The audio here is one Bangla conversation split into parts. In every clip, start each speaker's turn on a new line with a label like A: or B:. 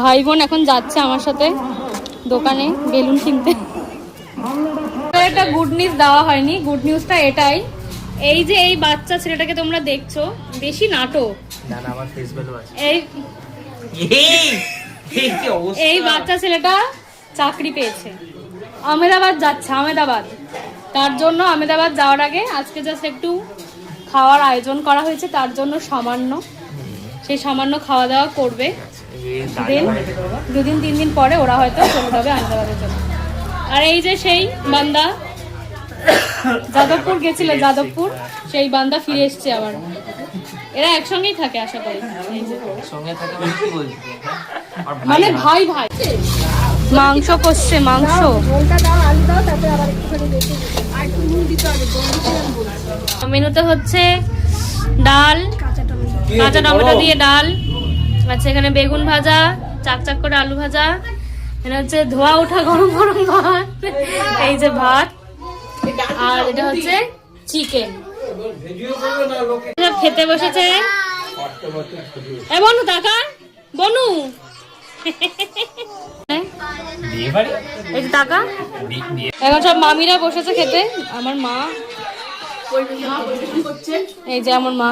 A: ভাই বোন এখন যাচ্ছে আমার সাথে দোকানে বেলুন কিনতে। একটা গুড নিউজ দেওয়া হয়নি, গুড নিউজটা এটাই, এই যে এই বাচ্চা ছেলেটাকে তোমরা দেখছো, বেশি নাটক, এই বাচ্চা ছেলেটা চাকরি পেয়েছে, আহমেদাবাদ যাচ্ছে, আহমেদাবাদ। তার জন্য আহমেদাবাদ যাওয়ার আগে আজকে জাস্ট একটু খাওয়ার আয়োজন করা হয়েছে, তার জন্য সামান্য, সেই সামান্য খাওয়া দাওয়া করবে। দেন 2-3 দিন পরে ওরা হয়তো চলে যাবে আহমেদাবাদের জন্য। আর এই যে সেই বান্দা যাদবপুর গেছিল, যাদবপুর, সেই বান্দা ফিরে এসছে আবার। এরা একসঙ্গেই থাকে আশা করি, মানে ভাই ভাই। মাংস কষছে, মাংস। মেনুতে হচ্ছে ডাল, কাঁচা টমেটো দিয়ে ডাল, আচ্ছা এখানে বেগুন ভাজা, চাকচাক করে আলু ভাজা, এটা হচ্ছে ধোয়া ওঠা গরম গরম ভাত, এই যে ভাত, আর এটা হচ্ছে চিকেন। খেতে বসেছে বনু, টাকা বনু, এই টাকা। এখন সব মামিরা বসেছে খেতে, আমার মা, এই যে আমার মা,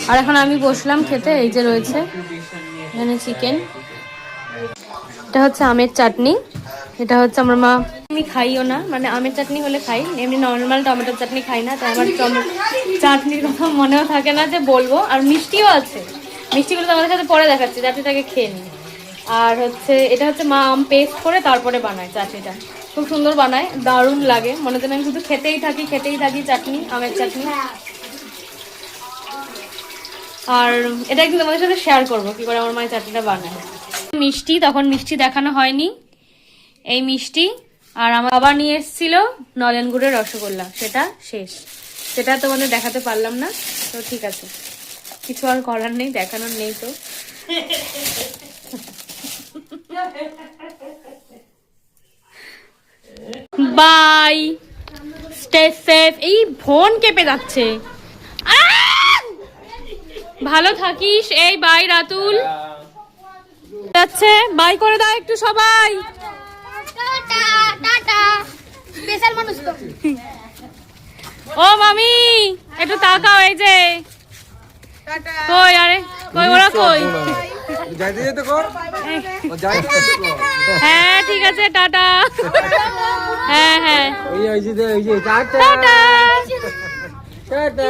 A: আর এখন আমি বসলাম খেতে। এই যে রয়েছে এখানে চিকেন, এটা হচ্ছে আমের চাটনি, এটা হচ্ছে আমার মা, আমি খাইও না, মানে আমের চাটনি হলে খাই, এমনি নর্মাল টমেটোর চাটনি খাই না, তাই আমার চাটনির কথা মনেও থাকে না যে বলবো। আর মিষ্টিও আছে, মিষ্টিগুলো তো আমাদের সাথে পরে দেখাচ্ছি, চাটনিটাকে খেয়ে নিই। আর হচ্ছে এটা হচ্ছে মা আম পেস্ট করে তারপরে বানায় চাটনিটা, খুব সুন্দর বানায়, দারুণ লাগে, মনে হচ্ছে আমি শুধু খেতেই থাকি চাটনি, আমের চাটনি। আর এটা একদিন তোমাদের সাথে শেয়ার করবো কি করে আমার মায়ের চাটনিটা বানায়। মিষ্টি, তখন মিষ্টি দেখানো হয়নি, এই মিষ্টি। আর আমার বাবা নিয়ে এসেছিল নলেন গুড়ের রসগোল্লা, সেটা শেষ, সেটা তোমাদের দেখাতে পারলাম না, তো ঠিক আছে, কিছু আর করার নেই, দেখানোর নেই তো। Bye, stay safe. এই ফোন কেঁপে যাচ্ছে, ভালো থাকিস, এই বাই রাতুল যাচ্ছে, বাই করে দাও একটু সবাই, ও মামি একটু তাকাও, এই যে কই, আরে কই ওরা, কই, হ্যাঁ ঠিক আছে, টাটা, হ্যাঁ হ্যাঁ টাটা।